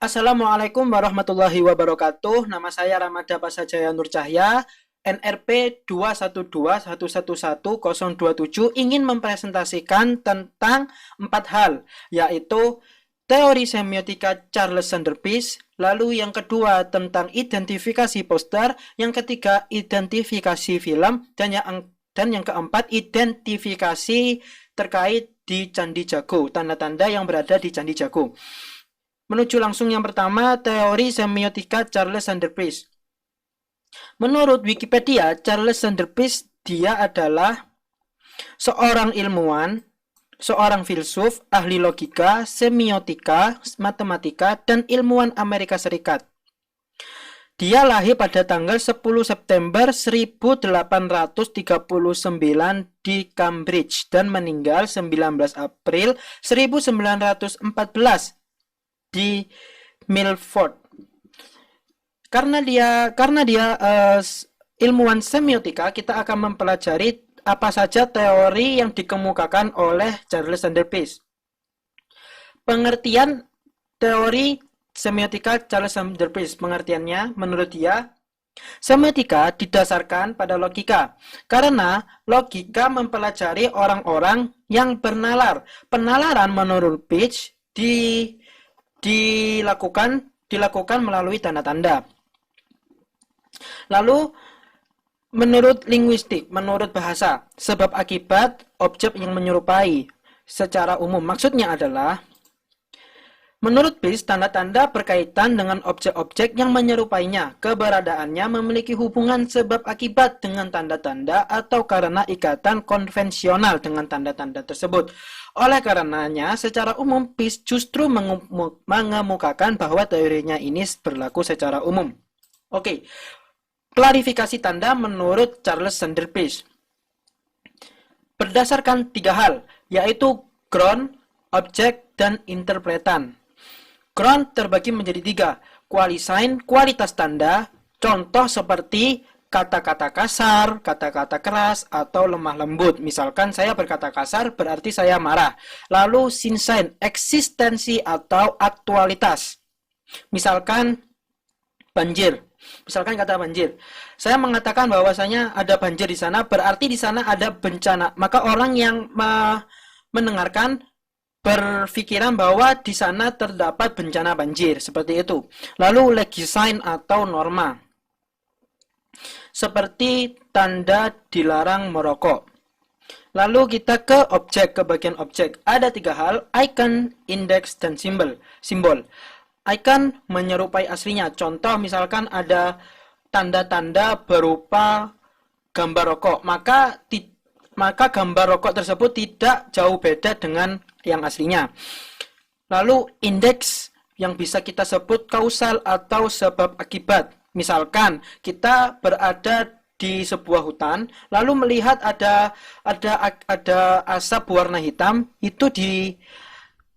Assalamualaikum warahmatullahi wabarakatuh. Nama saya Ramada Pasajaya Nur Cahya, NRP 212111027 ingin mempresentasikan tentang 4 hal, yaitu teori semiotika Charles Sanders Peirce, lalu yang kedua tentang identifikasi poster, yang ketiga identifikasi film, dan yang keempat identifikasi terkait di Candi Jago, tanda-tanda yang berada di Candi Jago. Menuju langsung yang pertama, teori semiotika Charles Sanders Peirce. Menurut Wikipedia, Charles Sanders Peirce dia adalah seorang ilmuwan, seorang filsuf, ahli logika, semiotika, matematika, dan ilmuwan Amerika Serikat. Dia lahir pada tanggal 10 September 1839 di Cambridge dan meninggal 19 April 1914 di Milford. Karena dia ilmuwan semiotika, kita akan mempelajari apa saja teori yang dikemukakan oleh Charles Sanders Peirce. Pengertian teori semiotika Charles Sanders Peirce, pengertiannya menurut dia, semiotika didasarkan pada logika, karena logika mempelajari orang-orang yang bernalar. Penalaran menurut Peirce dilakukan melalui tanda-tanda. Lalu menurut linguistik, menurut bahasa, sebab akibat objek yang menyerupai secara umum. Maksudnya adalah menurut Peirce, tanda-tanda berkaitan dengan objek-objek yang menyerupainya. Keberadaannya memiliki hubungan sebab akibat dengan tanda-tanda atau karena ikatan konvensional dengan tanda-tanda tersebut. Oleh karenanya, secara umum, Peirce justru mengemukakan bahwa teorinya ini berlaku secara umum. Oke, klarifikasi tanda menurut Charles Sanders Peirce. Berdasarkan 3 hal, yaitu ground, objek, dan interpretan. Ground terbagi menjadi 3, qualisign, kualitas tanda, contoh seperti kata-kata kasar, kata-kata keras, atau lemah lembut. Misalkan saya berkata kasar, berarti saya marah. Lalu sinsign, eksistensi atau aktualitas. Misalkan banjir. Misalkan kata banjir. Saya mengatakan bahwasanya ada banjir di sana, berarti di sana ada bencana. Maka orang yang mendengarkan berpikiran bahwa di sana terdapat bencana banjir, seperti itu. Lalu legisign atau norma, seperti tanda dilarang merokok. Lalu kita ke objek, ke bagian objek. Ada 3 hal, icon, index, dan simbol. Icon menyerupai aslinya. Contoh misalkan ada tanda-tanda berupa gambar rokok, maka gambar rokok tersebut tidak jauh beda dengan yang aslinya. Lalu indeks yang bisa kita sebut kausal atau sebab akibat. Misalkan kita berada di sebuah hutan, lalu melihat ada asap berwarna hitam, itu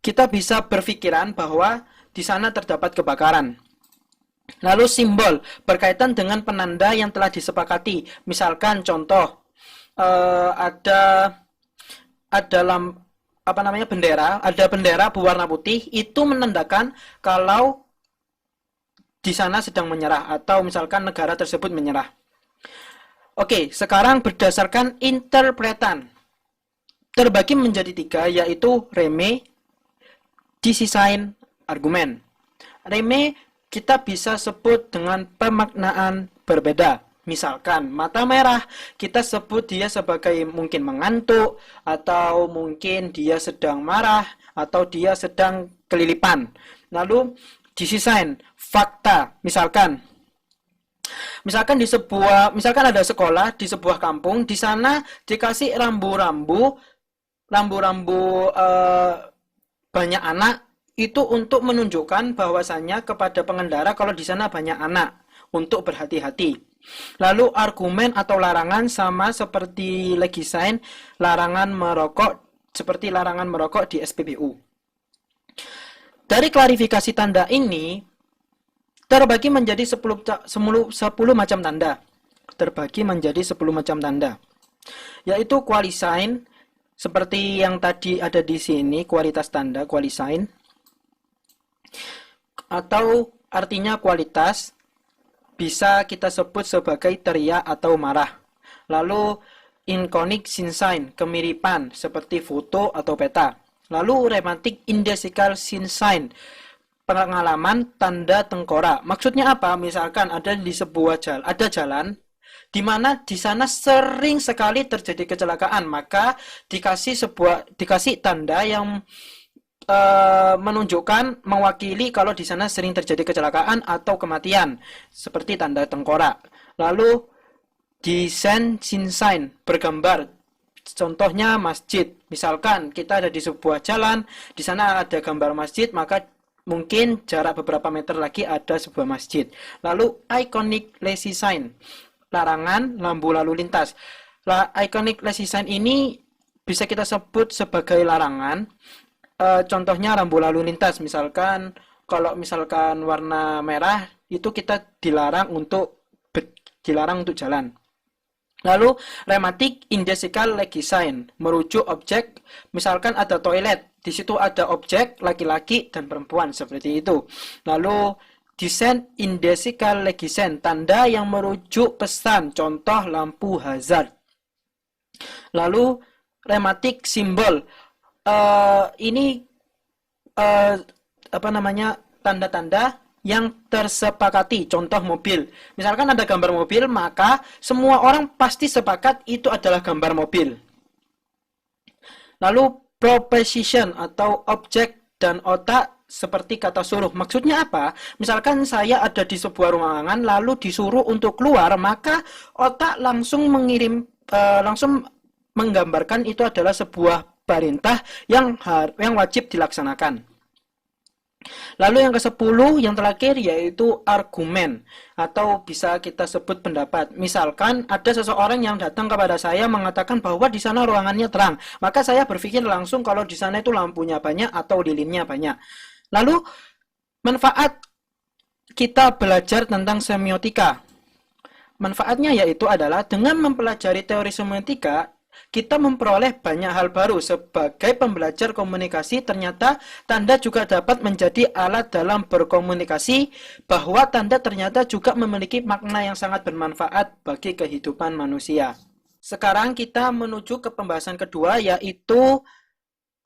kita bisa berpikiran bahwa di sana terdapat kebakaran. Lalu simbol berkaitan dengan penanda yang telah disepakati. Misalkan contoh ada bendera berwarna putih, itu menandakan kalau di sana sedang menyerah, atau misalkan negara tersebut menyerah. Oke, sekarang berdasarkan interpretan. Terbagi menjadi 3, yaitu reme, design, argumen. Reme kita bisa sebut dengan pemaknaan berbeda. Misalkan mata merah, kita sebut dia sebagai mungkin mengantuk, atau mungkin dia sedang marah, atau dia sedang kelilipan. Lalu design, fakta. Misalkan ada sekolah di sebuah kampung, di sana dikasih rambu-rambu banyak anak, itu untuk menunjukkan bahwasannya kepada pengendara kalau di sana banyak anak, untuk berhati-hati. Lalu argumen atau larangan sama seperti legisign, larangan merokok, seperti larangan merokok di SPBU. Dari klarifikasi tanda ini terbagi menjadi 10 macam tanda. Terbagi menjadi 10 macam tanda. Yaitu qualisign, seperti yang tadi ada di sini, kualitas tanda, qualisign. atau artinya kualitas, bisa kita sebut sebagai teriak atau marah. Lalu iconic sign, kemiripan seperti foto atau peta. Lalu romantic indesical sign, pengalaman tanda tengkorak. Maksudnya apa? Misalkan ada di sebuah jalan di mana di sana sering sekali terjadi kecelakaan, maka dikasih tanda yang menunjukkan, mewakili kalau di sana sering terjadi kecelakaan atau kematian, seperti tanda tengkorak. Lalu design sign, bergambar, contohnya masjid. Misalkan kita ada di sebuah jalan, di sana ada gambar masjid, maka mungkin jarak beberapa meter lagi ada sebuah masjid. Lalu iconic lazy sign, larangan lampu lalu lintas. Iconic lazy sign ini bisa kita sebut sebagai larangan. Contohnya rambu lalu lintas, misalkan kalau misalkan warna merah itu kita dilarang untuk jalan. Lalu rematik indesical legi sign, merujuk objek, misalkan ada toilet, di situ ada objek laki-laki dan perempuan, seperti itu. Lalu desain indesical legi sign, tanda yang merujuk pesan, contoh lampu hazard. Lalu rematik simbol, ini tanda-tanda yang tersepakati, contoh mobil. Misalkan ada gambar mobil, maka semua orang pasti sepakat itu adalah gambar mobil. Lalu proposition atau objek dan otak seperti kata suruh. Maksudnya apa? Misalkan saya ada di sebuah ruangan lalu disuruh untuk keluar, maka otak langsung langsung menggambarkan itu adalah sebuah perintah yang wajib dilaksanakan. Lalu yang ke-10, yang terakhir, yaitu argumen atau bisa kita sebut pendapat. Misalkan ada seseorang yang datang kepada saya mengatakan bahwa di sana ruangannya terang, maka saya berpikir langsung kalau di sana itu lampunya banyak atau lilinnya banyak. Lalu manfaat kita belajar tentang semiotika. Manfaatnya yaitu adalah dengan mempelajari teori semiotika, kita memperoleh banyak hal baru. Sebagai pembelajar komunikasi, ternyata tanda juga dapat menjadi alat dalam berkomunikasi, bahwa tanda ternyata juga memiliki makna yang sangat bermanfaat bagi kehidupan manusia. Sekarang kita menuju ke pembahasan kedua, yaitu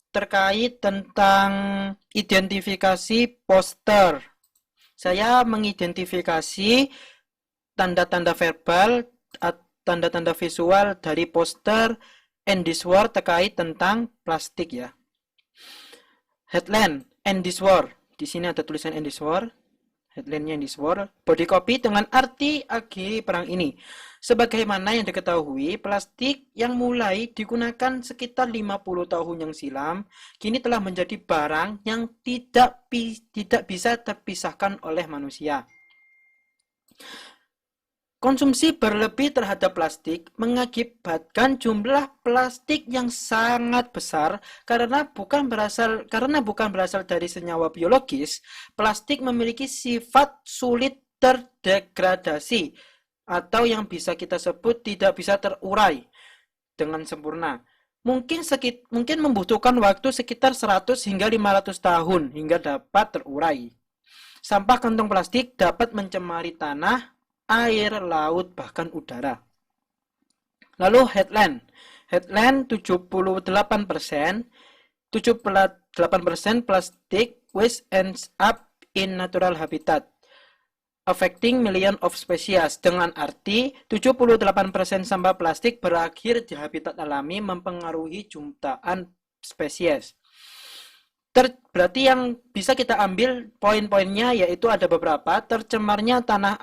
terkait tentang identifikasi poster. Saya mengidentifikasi tanda-tanda verbal, tanda-tanda visual dari poster and this word terkait tentang plastik ya. Headline and this word. Di sini ada tulisan and this word. Headline-nya and this word. Body copy dengan arti akhir perang ini. Sebagaimana yang diketahui, plastik yang mulai digunakan sekitar 50 tahun yang silam, kini telah menjadi barang yang tidak bisa terpisahkan oleh manusia. Konsumsi berlebih terhadap plastik mengakibatkan jumlah plastik yang sangat besar karena bukan berasal dari senyawa biologis. Plastik memiliki sifat sulit terdegradasi atau yang bisa kita sebut tidak bisa terurai dengan sempurna. Mungkin membutuhkan waktu sekitar 100 hingga 500 tahun hingga dapat terurai. Sampah kantong plastik dapat mencemari tanah, air, laut, bahkan udara. Lalu headline 78%, 78% plastic waste ends up in natural habitat, affecting million of species. Dengan arti 78% sampah plastik berakhir di habitat alami, mempengaruhi jutaan spesies. Berarti yang bisa kita ambil poin-poinnya yaitu ada beberapa: tercemarnya tanah,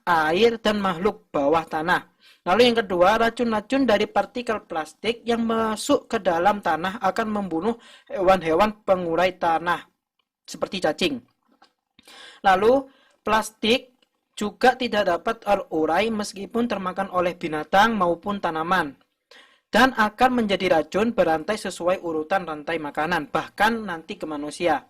air, dan makhluk bawah tanah. Lalu yang kedua, racun-racun dari partikel plastik yang masuk ke dalam tanah akan membunuh hewan-hewan pengurai tanah seperti cacing. Lalu plastik juga tidak dapat terurai meskipun termakan oleh binatang maupun tanaman, dan akan menjadi racun berantai sesuai urutan rantai makanan, bahkan nanti ke manusia.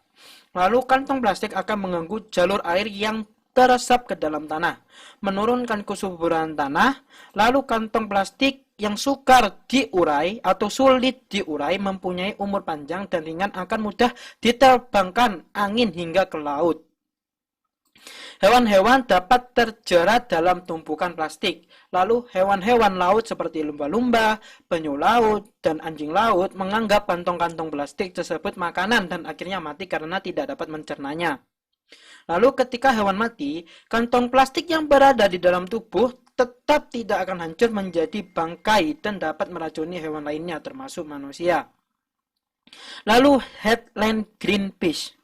Lalu kantong plastik akan mengganggu jalur air yang teresap ke dalam tanah, menurunkan kesuburan tanah. Lalu kantong plastik yang sukar diurai atau sulit diurai mempunyai umur panjang dan ringan akan mudah diterbangkan angin hingga ke laut. Hewan-hewan dapat terjerat dalam tumpukan plastik. Lalu hewan-hewan laut seperti lumba-lumba, penyu laut, dan anjing laut menganggap kantong-kantong plastik tersebut makanan dan akhirnya mati karena tidak dapat mencernanya. Lalu ketika hewan mati, kantong plastik yang berada di dalam tubuh tetap tidak akan hancur menjadi bangkai dan dapat meracuni hewan lainnya termasuk manusia. Lalu headline Greenpeace.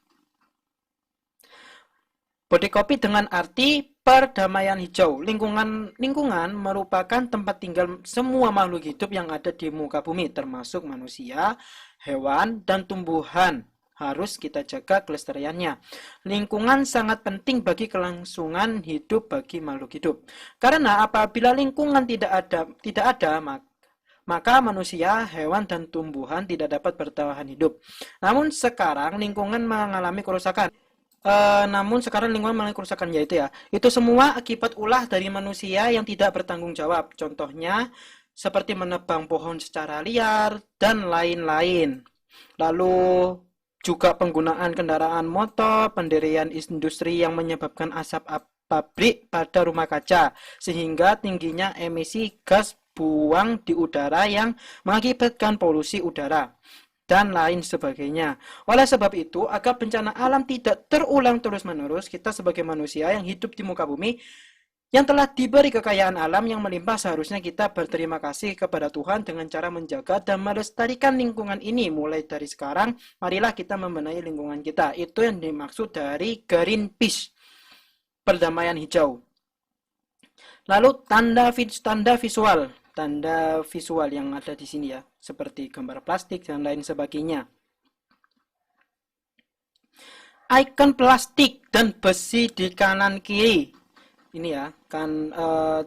Body copy dengan arti perdamaian hijau. Lingkungan merupakan tempat tinggal semua makhluk hidup yang ada di muka bumi, termasuk manusia, hewan, dan tumbuhan. Harus kita jaga kelestariannya. Lingkungan sangat penting bagi kelangsungan hidup bagi makhluk hidup. Karena apabila lingkungan tidak ada, maka manusia, hewan, dan tumbuhan tidak dapat bertahan hidup. Namun sekarang lingkungan mengalami kerusakan. Yaitu itu semua akibat ulah dari manusia yang tidak bertanggung jawab. Contohnya seperti menebang pohon secara liar dan lain-lain. Lalu juga penggunaan kendaraan motor, pendirian industri yang menyebabkan asap pabrik pada rumah kaca, sehingga tingginya emisi gas buang di udara yang mengakibatkan polusi udara, dan lain sebagainya. Oleh sebab itu, agar bencana alam tidak terulang terus-menerus, kita sebagai manusia yang hidup di muka bumi, yang telah diberi kekayaan alam yang melimpah, seharusnya kita berterima kasih kepada Tuhan dengan cara menjaga dan melestarikan lingkungan ini. Mulai dari sekarang, marilah kita membenahi lingkungan kita. Itu yang dimaksud dari Greenpeace, perdamaian hijau. Lalu tanda visual yang ada di sini ya, seperti gambar plastik dan lain sebagainya. Ikon plastik dan besi di kanan kiri. Ini ya, kan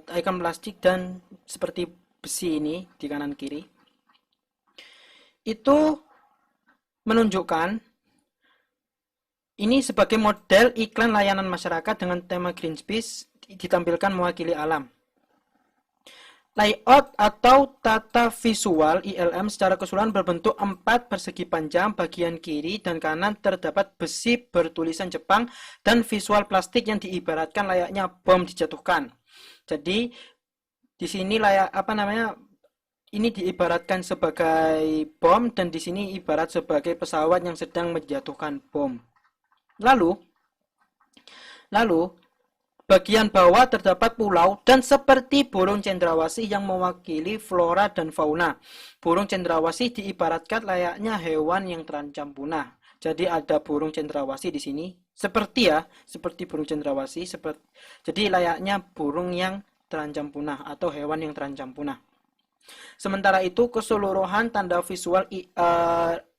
ikon plastik dan seperti besi ini di kanan kiri. Itu menunjukkan ini sebagai model iklan layanan masyarakat dengan tema Greenpeace ditampilkan mewakili alam. Layout atau tata visual ILM secara keseluruhan berbentuk 4 persegi panjang. Bagian kiri dan kanan terdapat besi bertulisan Jepang dan visual plastik yang diibaratkan layaknya bom dijatuhkan. Jadi di sini ini diibaratkan sebagai bom dan di sini ibarat sebagai pesawat yang sedang menjatuhkan bom. Lalu bagian bawah terdapat pulau dan seperti burung cendrawasih yang mewakili flora dan fauna. Burung cendrawasih diibaratkan layaknya hewan yang terancam punah. Jadi ada burung cendrawasih di sini, seperti burung cendrawasih, jadi layaknya burung yang terancam punah atau hewan yang terancam punah. Sementara itu, keseluruhan tanda visual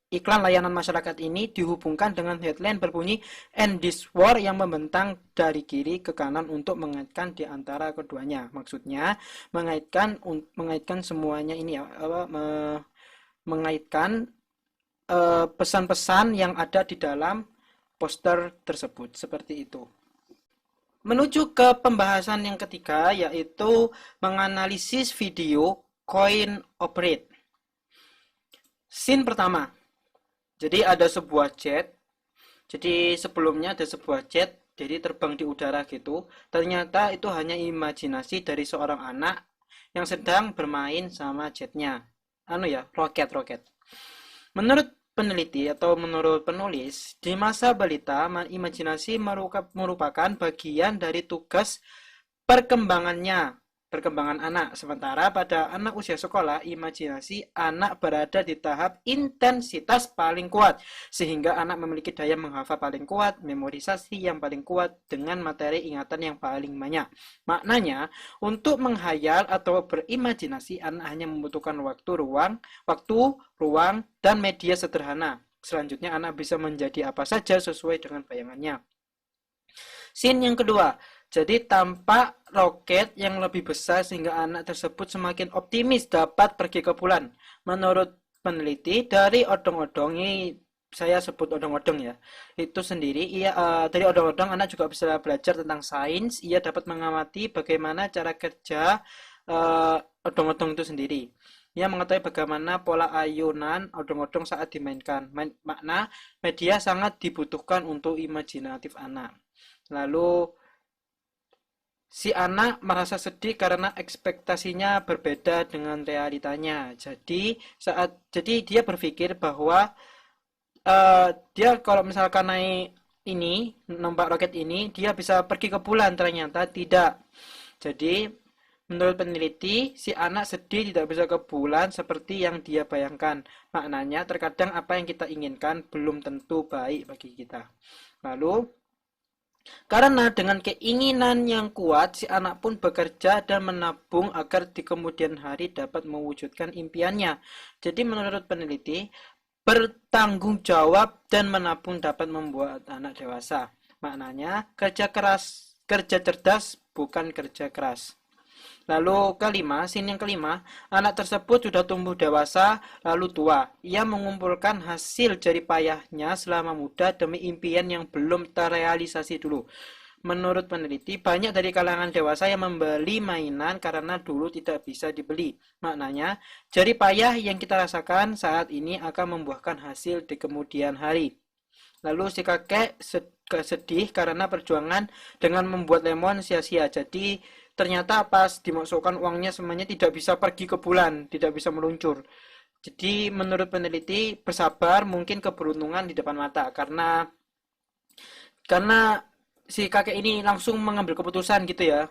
iklan layanan masyarakat ini dihubungkan dengan headline berbunyi "End this war" yang membentang dari kiri ke kanan untuk mengaitkan di antara keduanya. Maksudnya mengaitkan semuanya ini ya, mengaitkan pesan-pesan yang ada di dalam poster tersebut, seperti itu. Menuju ke pembahasan yang ketiga, yaitu menganalisis video coin operate. Scene pertama. Jadi ada sebuah jet. Jadi sebelumnya ada sebuah jet, jadi terbang di udara gitu. Ternyata itu hanya imajinasi dari seorang anak yang sedang bermain sama jetnya. Roket. Menurut peneliti atau menurut penulis, di masa balita, imajinasi merupakan bagian dari tugas perkembangan anak. Sementara pada anak usia sekolah, imajinasi anak berada di tahap intensitas paling kuat, sehingga anak memiliki daya menghafal paling kuat, memorisasi yang paling kuat, dengan materi ingatan yang paling banyak. Maknanya, untuk menghayal atau berimajinasi, anak hanya membutuhkan waktu, ruang, dan media sederhana. Selanjutnya, anak bisa menjadi apa saja sesuai dengan bayangannya. Scene yang kedua. Jadi tampak roket yang lebih besar sehingga anak tersebut semakin optimis dapat pergi ke bulan. Menurut peneliti, dari odong-odong ini saya sebut odong-odong ya. Itu sendiri, dari odong-odong anak juga bisa belajar tentang sains. Ia dapat mengamati bagaimana cara kerja eh, odong-odong itu sendiri. Ia mengetahui bagaimana pola ayunan odong-odong saat dimainkan. Makna media sangat dibutuhkan untuk imajinatif anak. Lalu si anak merasa sedih karena ekspektasinya berbeda dengan realitanya. Jadi dia berpikir bahwa dia kalau misalkan naik ini, numpak roket ini, dia bisa pergi ke bulan, ternyata tidak. Jadi, menurut peneliti, si anak sedih tidak bisa ke bulan seperti yang dia bayangkan. Maknanya, terkadang apa yang kita inginkan belum tentu baik bagi kita. Lalu, karena dengan keinginan yang kuat, si anak pun bekerja dan menabung agar di kemudian hari dapat mewujudkan impiannya. Jadi menurut peneliti, bertanggung jawab dan menabung dapat membuat anak dewasa. Maknanya, kerja cerdas bukan kerja keras. Lalu scene yang kelima, anak tersebut sudah tumbuh dewasa, lalu tua. Ia mengumpulkan hasil jerih payahnya selama muda demi impian yang belum terrealisasi dulu. Menurut peneliti, banyak dari kalangan dewasa yang membeli mainan karena dulu tidak bisa dibeli. Maknanya, jerih payah yang kita rasakan saat ini akan membuahkan hasil di kemudian hari. Lalu si kakek sedih karena perjuangan dengan membuat lemon sia-sia. Jadi ternyata pas dimasukkan uangnya semuanya tidak bisa pergi ke bulan, tidak bisa meluncur. Jadi menurut peneliti, bersabar mungkin keberuntungan di depan mata karena si kakek ini langsung mengambil keputusan gitu ya.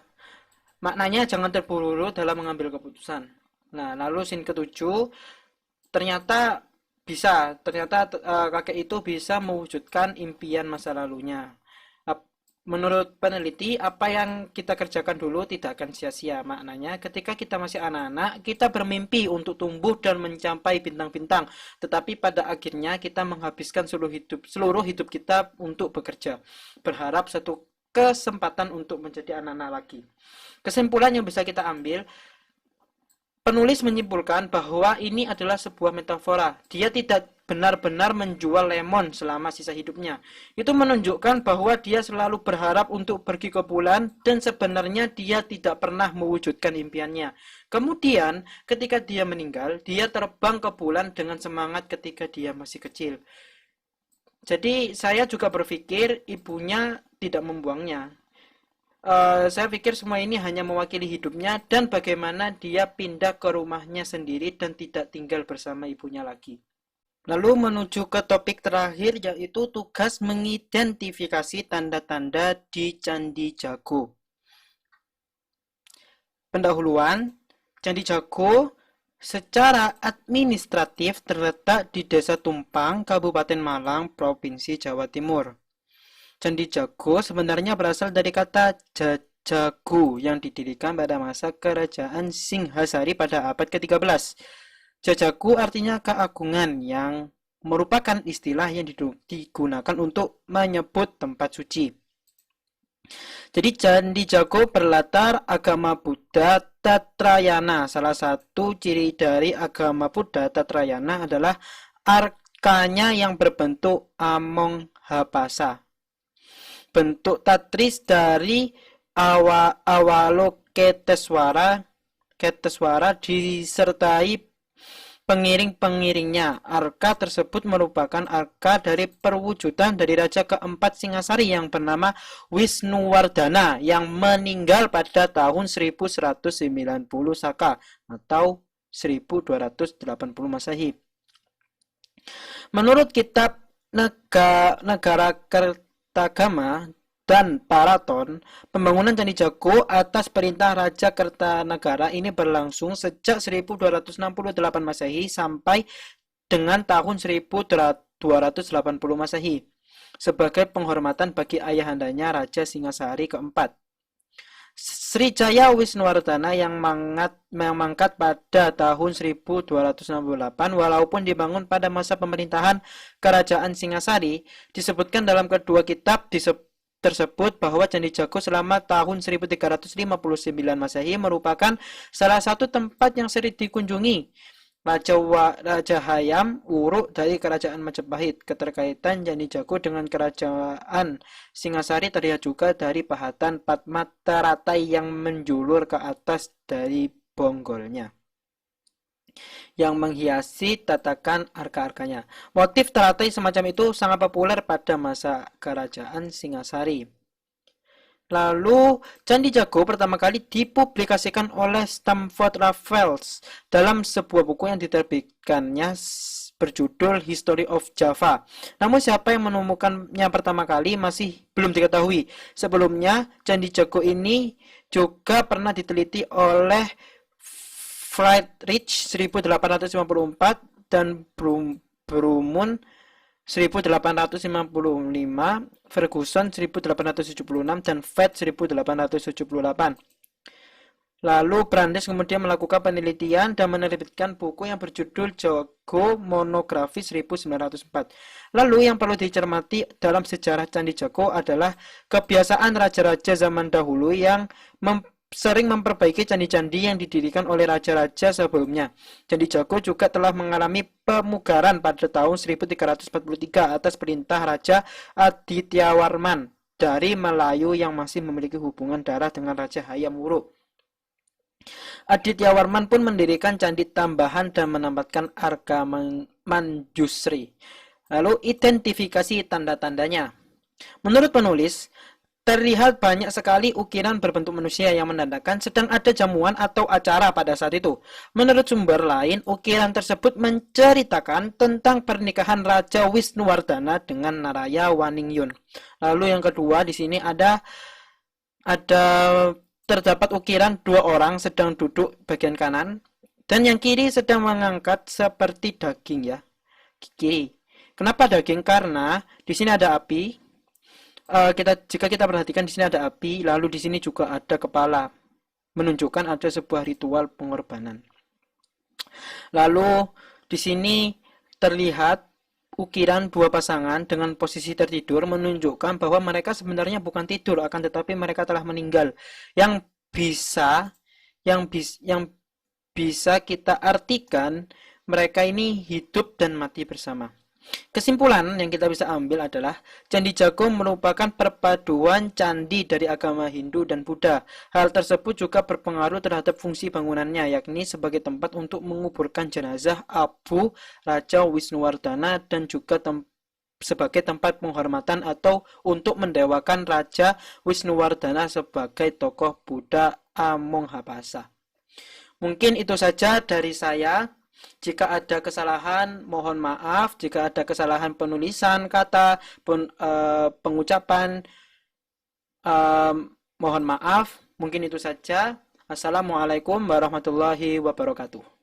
Maknanya jangan terburu-buru dalam mengambil keputusan. Nah, lalu scene ketujuh, ternyata kakek itu bisa mewujudkan impian masa lalunya. Menurut peneliti, apa yang kita kerjakan dulu tidak akan sia-sia. Maknanya, ketika kita masih anak-anak, kita bermimpi untuk tumbuh dan mencapai bintang-bintang. Tetapi pada akhirnya kita menghabiskan seluruh hidup kita untuk bekerja. Berharap satu kesempatan untuk menjadi anak-anak lagi. Kesimpulan yang bisa kita ambil, penulis menyimpulkan bahwa ini adalah sebuah metafora. Dia tidak benar-benar menjual lemon selama sisa hidupnya. Itu menunjukkan bahwa dia selalu berharap untuk pergi ke bulan dan sebenarnya dia tidak pernah mewujudkan impiannya. Kemudian, ketika dia meninggal, dia terbang ke bulan dengan semangat ketika dia masih kecil. Jadi, saya juga berpikir ibunya tidak membuangnya. Saya pikir semua ini hanya mewakili hidupnya dan bagaimana dia pindah ke rumahnya sendiri dan tidak tinggal bersama ibunya lagi. Lalu menuju ke topik terakhir, yaitu tugas mengidentifikasi tanda-tanda di Candi Jago. Pendahuluan, Candi Jago secara administratif terletak di Desa Tumpang, Kabupaten Malang, Provinsi Jawa Timur. Candi Jago sebenarnya berasal dari kata Jajagu yang didirikan pada masa kerajaan Singhasari pada abad ke-13. Jajagu artinya keagungan, yang merupakan istilah yang digunakan untuk menyebut tempat suci. Jadi Candi Jago berlatar agama Buddha Tatrayana. Salah satu ciri dari agama Buddha Tatrayana adalah arkanya yang berbentuk Amonghapasa. Bentuk tatris dari Avalokitesvara disertai pengiring-pengiringnya. Arka tersebut merupakan arka dari perwujudan dari Raja keempat Singasari yang bernama Wisnuwardana yang meninggal pada tahun 1190 Saka atau 1280 Masehi. Menurut kitab Negara Kertagama dan Paraton, pembangunan Candi Jago atas perintah Raja Kertanegara ini berlangsung sejak 1268 Masehi sampai dengan tahun 1280 Masehi sebagai penghormatan bagi ayahandanya Raja Singasari keempat. Srijaya Wisnuwardana yang mangkat pada tahun 1268 walaupun dibangun pada masa pemerintahan Kerajaan Singasari, disebutkan dalam kedua kitab tersebut bahwa Candi Jago selama tahun 1359 Masehi merupakan salah satu tempat yang sering dikunjungi. Raja Hayam Wuruk dari Kerajaan Majapahit. Keterkaitan Candi Jago dengan Kerajaan Singasari terlihat juga dari pahatan Padma teratai yang menjulur ke atas dari bonggolnya, yang menghiasi tatakan arka-arkanya. Motif teratai semacam itu sangat populer pada masa Kerajaan Singasari. Lalu, Candi Jago pertama kali dipublikasikan oleh Stamford Raffles dalam sebuah buku yang diterbitkannya berjudul History of Java. Namun siapa yang menemukannya pertama kali masih belum diketahui. Sebelumnya, Candi Jago ini juga pernah diteliti oleh Friedrich 1854 dan Brumun 1855, Ferguson 1876, dan Fett 1878. Lalu Brandes kemudian melakukan penelitian dan menerbitkan buku yang berjudul Jago Monografi 1904. Lalu yang perlu dicermati dalam sejarah Candi Jago adalah kebiasaan raja-raja zaman dahulu yang sering memperbaiki candi-candi yang didirikan oleh raja-raja sebelumnya. Candi Jago juga telah mengalami pemugaran pada tahun 1343 atas perintah Raja Adityawarman dari Melayu yang masih memiliki hubungan darah dengan Raja Hayam Wuruk. Adityawarman pun mendirikan candi tambahan dan menempatkan arka Manjusri. Lalu identifikasi tanda-tandanya. Menurut penulis, terlihat banyak sekali ukiran berbentuk manusia yang menandakan sedang ada jamuan atau acara pada saat itu. Menurut sumber lain, ukiran tersebut menceritakan tentang pernikahan Raja Wisnuwardana dengan Naraya Waningyun. Lalu yang kedua, di sini ada terdapat ukiran dua orang sedang duduk bagian kanan dan yang kiri sedang mengangkat seperti daging ya. Kiri. Kenapa daging? Karena di sini ada api. Jika kita perhatikan di sini ada api, lalu di sini juga ada kepala, menunjukkan ada sebuah ritual pengorbanan. Lalu di sini terlihat ukiran dua pasangan dengan posisi tertidur, menunjukkan bahwa mereka sebenarnya bukan tidur, akan tetapi mereka telah meninggal. Yang bisa kita artikan mereka ini hidup dan mati bersama. Kesimpulan yang kita bisa ambil adalah Candi Jago merupakan perpaduan candi dari agama Hindu dan Buddha. Hal tersebut juga berpengaruh terhadap fungsi bangunannya, yakni sebagai tempat untuk menguburkan jenazah Abu Raja Wisnuwardana dan juga sebagai tempat penghormatan atau untuk mendewakan Raja Wisnuwardana sebagai tokoh Buddha Amonghabhasa. Mungkin itu saja dari saya. Jika ada kesalahan, mohon maaf. Jika ada kesalahan penulisan kata, pengucapan, mohon maaf. Mungkin itu saja. Assalamualaikum warahmatullahi wabarakatuh.